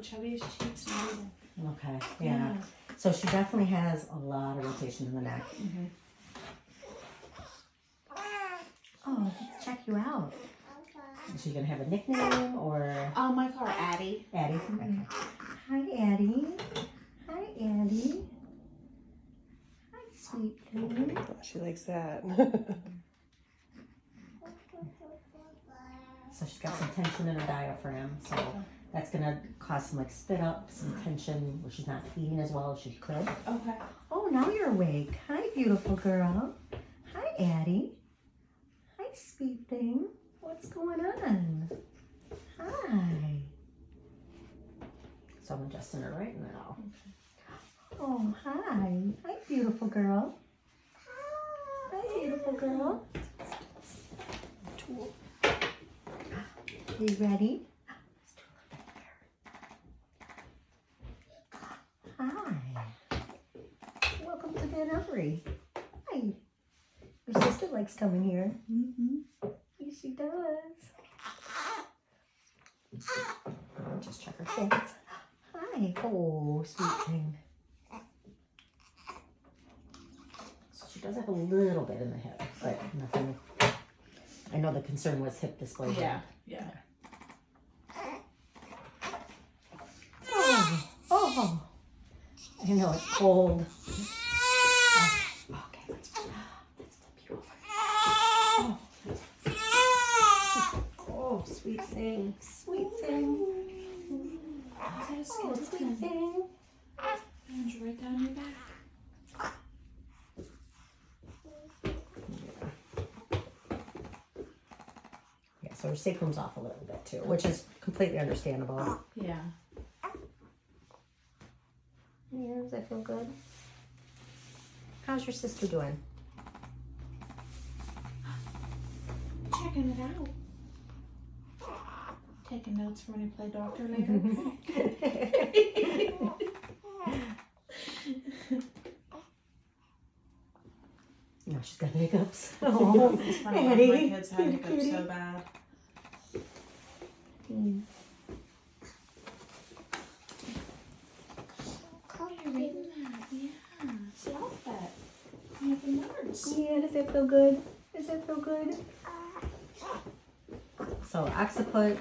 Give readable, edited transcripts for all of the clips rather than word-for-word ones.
Chubby's cheeks and Okay, yeah. So she definitely has a lot of rotation in the neck. Mm-hmm. Oh, let's check you out. Is she gonna have a nickname or? I call her Addie. Addie. Mm-hmm. Okay. Hi, Addie. Hi, Addie. Hi, sweet thing. Oh, she likes that. So she's got some tension in her diaphragm, so that's gonna cause some like spit up, some tension where she's not feeding as well as she could. Okay. Oh, now you're awake. Hi, beautiful girl. Hi, Addie. Hi, sweet thing. What's going on? Hi. So I'm adjusting her right now. Oh, hi. Hi, beautiful girl. Hi, beautiful girl. Tool. Are you ready? Hi. Welcome to Van Every. Hi. Your sister likes coming here. Mm-hmm. Yes, she does. Just check her face. Hi. Oh, sweet thing. So she does have a little bit in the hip, but nothing. I know the concern was hip dysplasia. Yeah. Yeah. Oh. I know it's cold. Okay, let's flip you over. Oh, sweet thing. Sweet thing. Is that a Oh, skeleton? sweet thing. And right down your back. Yeah, so her sacrum's off a little bit too, which is completely understandable. Yeah. Yeah, does that feel good? How's your sister doing? Checking it out. Taking notes for when you play doctor later. No, she's got hiccups. Oh, It's funny, one of my kids had hiccups so bad. Mm. Oh, you're reading that. Yeah. See, all that. You have the words. Yeah, does that feel good? Does that feel good? So occiput,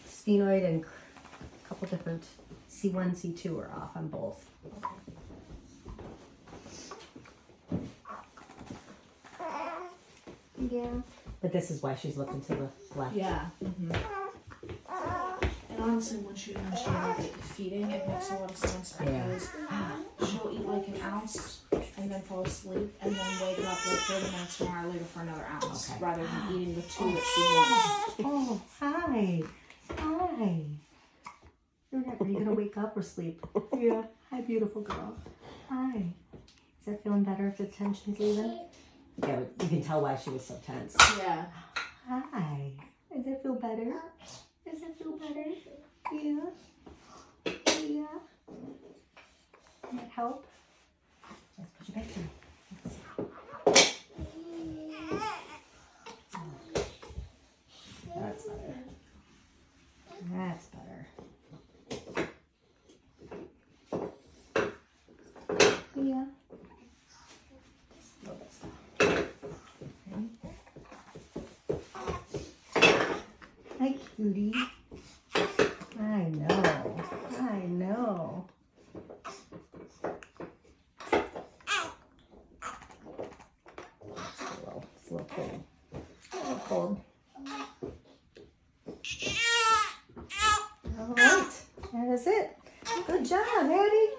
sphenoid, and a couple different C1, C2 are off on both. Yeah. But this is why she's looking to the left. Yeah. Mm-hmm. And honestly, when she's feeding, it makes a lot of sense because she'll eat like an ounce and then fall asleep and then wake up like 30 minutes an hour later for another ounce rather than eating the 2 that she wants. Oh, hi. Hi. Are you going to wake up or sleep? Yeah. Hi, beautiful girl. Hi. Is that feeling better if the tension's leaving? Yeah, you can tell why she was so tense. Yeah. Hi. Does it feel better? Does it feel better? Yeah. Yeah. Can that help? Let's put you back down. Let's see. That's better. That's better. Yeah. Just a little bit still. Hi, cutie. I know. I know. It's a little cold. A little cold. All right. That is it. Good job, Addie.